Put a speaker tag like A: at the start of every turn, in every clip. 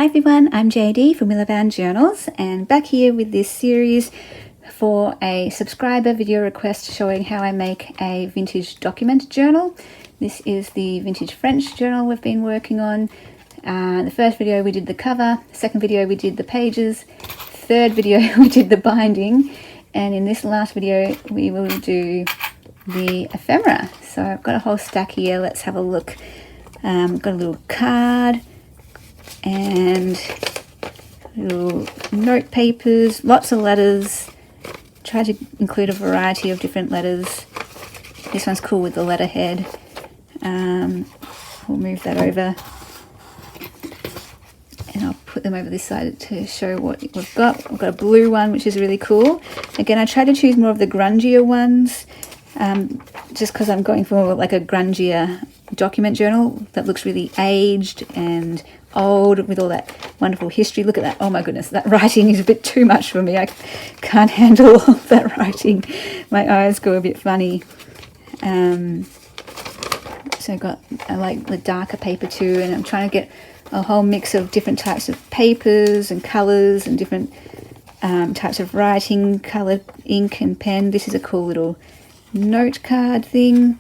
A: Hi everyone, I'm JD from Willowbound Journals and back here with this series for a subscriber video request showing how I make a vintage document journal. This is the vintage French journal we've been working on. The first video we did the cover, second video we did the pages, third video we did the binding, and in this last video we will do the ephemera. So I've got a whole stack here, let's have a look. Got a little card and little note papers, lots of letters. Try to include a variety of different letters. This one's cool with the letterhead. We'll move that over and I'll put them over this side to show what we've got. We've got a blue one which is really cool. Again, I try to choose more of the grungier ones just because I'm going for like a grungier document journal that looks really aged and old with all that wonderful history. Look at that. Oh my goodness, that writing is a bit too much for me. I can't handle all that writing. My eyes go a bit funny. So I like the darker paper too, and I'm trying to get a whole mix of different types of papers and colours and different types of writing, coloured ink and pen. This is a cool little note card thing.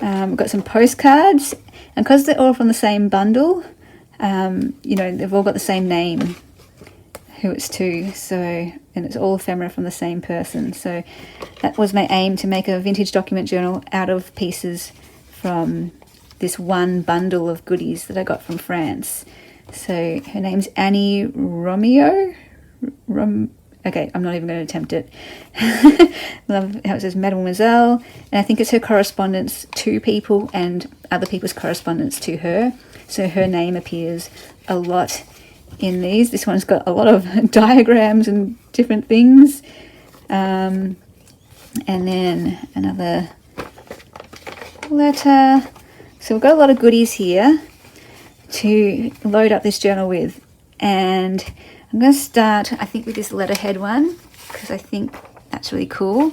A: We've got some postcards, and because they're all from the same bundle, you know, they've all got the same name, who it's to, so, and it's all ephemera from the same person. So that was my aim, to make a vintage document journal out of pieces from this one bundle of goodies that I got from France. So her name's Annie Romeo. Okay, I'm not even going to attempt it. Love how it says Mademoiselle, and I think it's her correspondence to people and other people's correspondence to her. So her name appears a lot in these. This one's got a lot of diagrams and different things. And then another letter. So we've got a lot of goodies here to load up this journal with. And I'm going to start, I think, with this letterhead one, because I think that's really cool.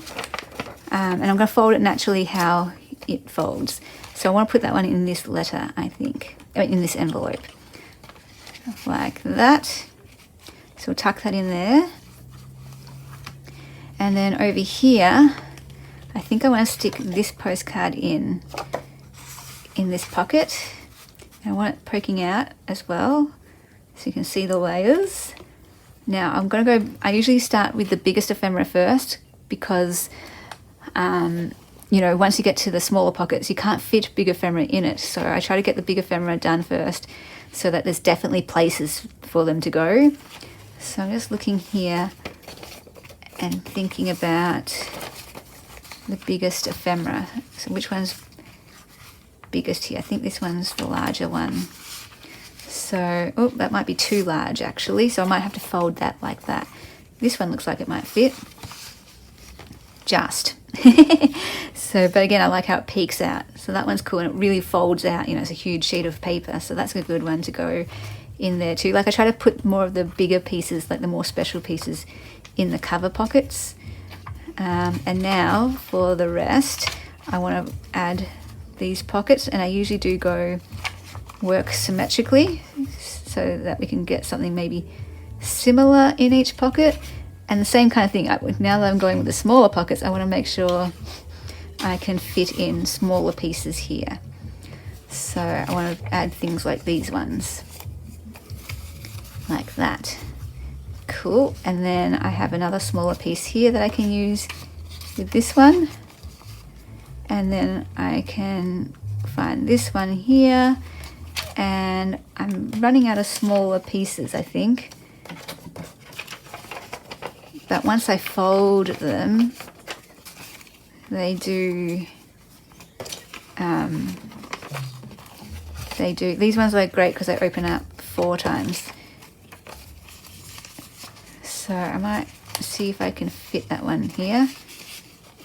A: And I'm going to fold it naturally how it folds. So I want to put that one in this letter, I think, in this envelope, like that. So we'll tuck that in there. And then over here, I think I want to stick this postcard in this pocket. And I want it poking out as well, so you can see the layers. Now I'm going to go, I usually start with the biggest ephemera first, because you know, once you get to the smaller pockets, you can't fit big ephemera in it. So I try to get the big ephemera done first, so that there's definitely places for them to go. So I'm just looking here and thinking about the biggest ephemera. So which one's biggest here? I think this one's the larger one. So, oh, that might be too large actually, so I might have to fold that like that. This one looks like it might fit. Just. So, but again, I like how it peeks out. So that one's cool, and it really folds out, you know, it's a huge sheet of paper. So that's a good one to go in there too. Like I try to put more of the bigger pieces, like the more special pieces, in the cover pockets. And now for the rest, I want to add these pockets, and I usually do go work symmetrically so that we can get something maybe similar in each pocket. And the same kind of thing, now that I'm going with the smaller pockets, I want to make sure I can fit in smaller pieces here. So I want to add things like these ones, like that. Cool. And then I have another smaller piece here that I can use with this one. And then I can find this one here. And I'm running out of smaller pieces, I think. But once I fold them, these ones are great because they open up 4 times. So I might see if I can fit that one here.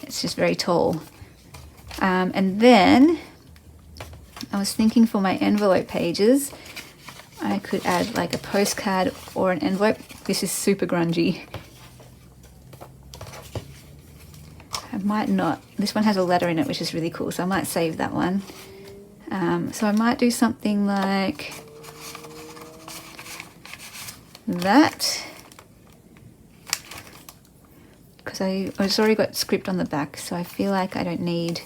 A: It's just very tall. And then I was thinking for my envelope pages, I could add like a postcard or an envelope. This is super grungy. I might not. This one has a letter in it, which is really cool, so I might save that one. So I might do something like that, because I've already got script on the back, so I feel like I don't need,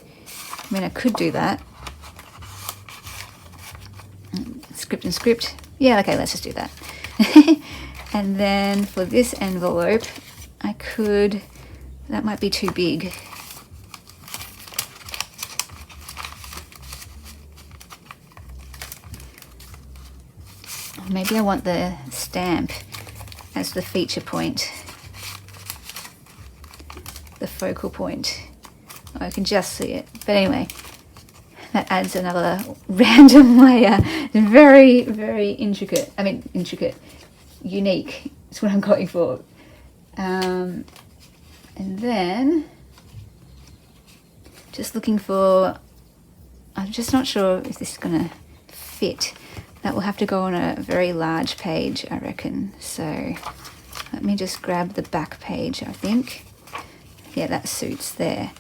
A: I mean I could do that. Script and script. Yeah, okay, let's just do that. And then for this envelope, I could, that might be too big. Maybe I want the stamp as the feature point, the focal point. Oh, I can just see it. But anyway, that adds another random layer. Very, very intricate. I mean, intricate. Unique is what I'm going for. And then just looking for, I'm just not sure if this is going to fit. That will have to go on a very large page, I reckon. So let me just grab the back page, I think. Yeah, that suits there.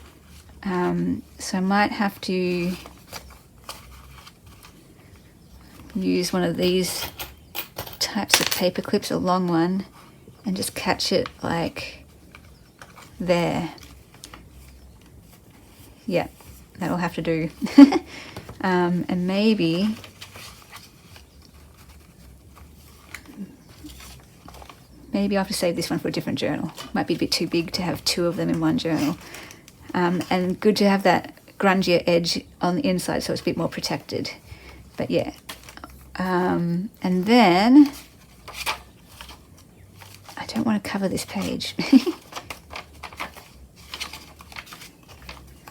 A: So I might have to use one of these types of paper clips, a long one, and just catch it like there. Yeah, that'll have to do. And maybe I'll have to save this one for a different journal. Might be a bit too big to have two of them in one journal. And good to have that grungier edge on the inside so it's a bit more protected. But yeah. And then I don't want to cover this page.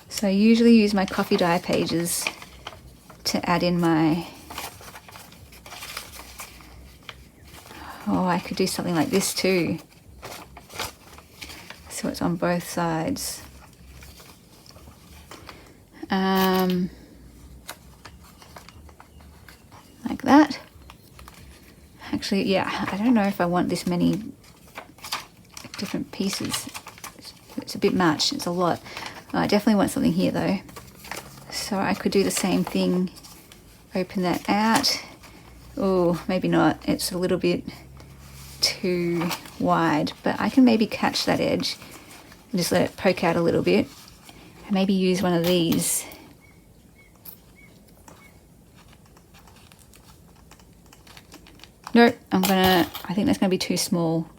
A: So I usually use my coffee dye pages to add in my, oh, I could do something like this too. So it's on both sides. Like that. Actually, yeah, I don't know if I want this many different pieces. It's a bit much, it's a lot. I definitely want something here though. So I could do the same thing, open that out. Oh, maybe not, it's a little bit too wide, but I can maybe catch that edge and just let it poke out a little bit. And maybe use one of these. Nope, I think that's gonna be too small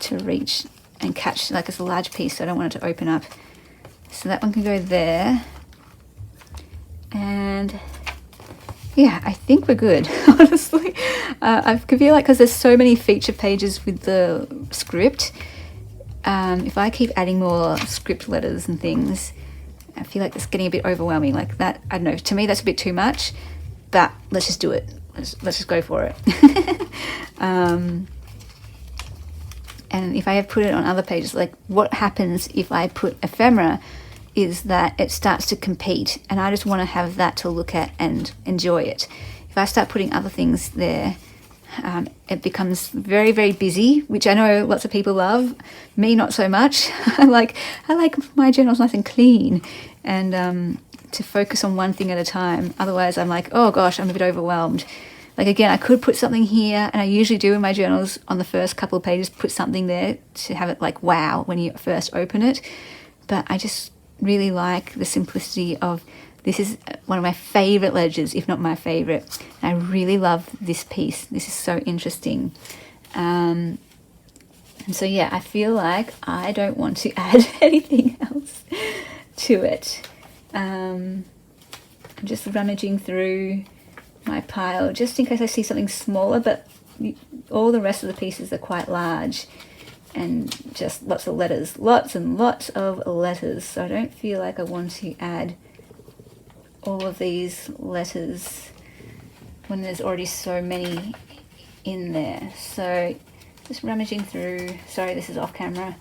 A: to reach and catch, like it's a large piece, so I don't want it to open up. So that one can go there. And yeah, I think we're good, honestly. I feel like because there's so many feature pages with the script, if I keep adding more script letters and things, I feel like it's getting a bit overwhelming. Like that, I don't know, to me that's a bit too much, but let's just do it. Let's just go for it. And if I have put it on other pages, like what happens if I put ephemera is that it starts to compete, and I just want to have that to look at and enjoy it. If I start putting other things there, it becomes very, very busy, which I know lots of people love. Me, not so much. I like my journals nice and clean, and to focus on one thing at a time. Otherwise, I'm like, oh gosh, I'm a bit overwhelmed. Like again, I could put something here, and I usually do in my journals on the first couple of pages, put something there to have it like wow when you first open it. But I just really like the simplicity of, this is one of my favorite ledgers, if not my favorite. And I really love this piece. This is so interesting. And so yeah, I feel like I don't want to add anything else to it. I'm just rummaging through my pile just in case I see something smaller, but all the rest of the pieces are quite large. And just lots of letters, lots and lots of letters. So I don't feel like I want to add all of these letters when there's already so many in there. So just rummaging through. Sorry, this is off camera.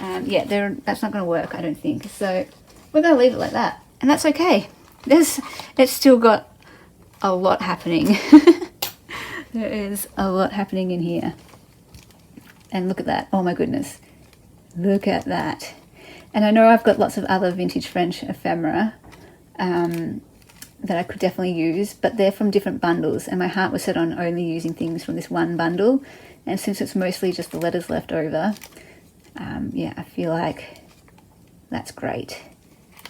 A: Yeah, that's not going to work, I don't think. So we're going to leave it like that, and that's okay. It's still got a lot happening. There is a lot happening in here. And look at that. Oh my goodness. Look at that. And I know I've got lots of other vintage French ephemera. that I could definitely use, but they're from different bundles, and my heart was set on only using things from this one bundle. And since it's mostly just the letters left over, yeah, I feel like that's great.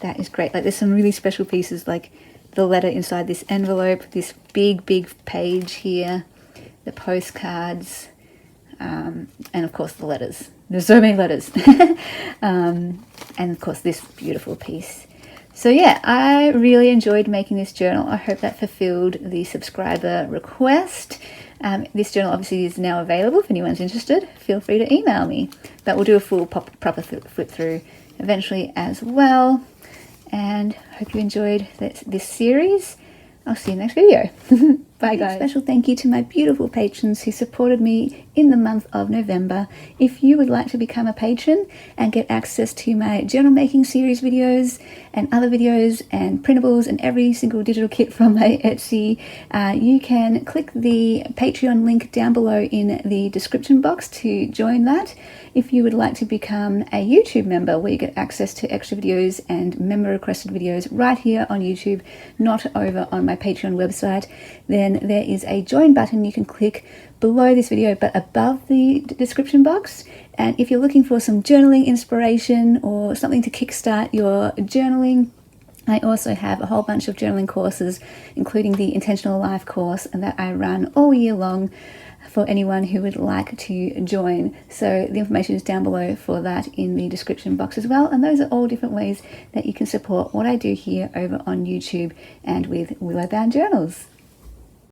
A: That is great. Like, there's some really special pieces, like the letter inside this envelope, this big page here, the postcards, and of course the letters. There's so many letters. And of course this beautiful piece. So yeah, I really enjoyed making this journal. I hope that fulfilled the subscriber request. This journal obviously is now available. If anyone's interested, feel free to email me. But we'll do a full proper flip through eventually as well. And hope you enjoyed this series. I'll see you next video. Bye guys. Special thank you to my beautiful patrons who supported me in the month of November. If you would like to become a patron and get access to my journal making series videos and other videos and printables and every single digital kit from my Etsy, you can click the Patreon link down below in the description box to join that. If you would like to become a YouTube member where you get access to extra videos and member requested videos right here on YouTube, not over on my Patreon website, then there is a join button you can click below this video but above the description box. And if you're looking for some journaling inspiration or something to kickstart your journaling, I also have a whole bunch of journaling courses, including the Intentional Life course, and that I run all year long for anyone who would like to join. So the information is down below for that in the description box as well. And those are all different ways that you can support what I do here over on YouTube and with Willowbound Journals.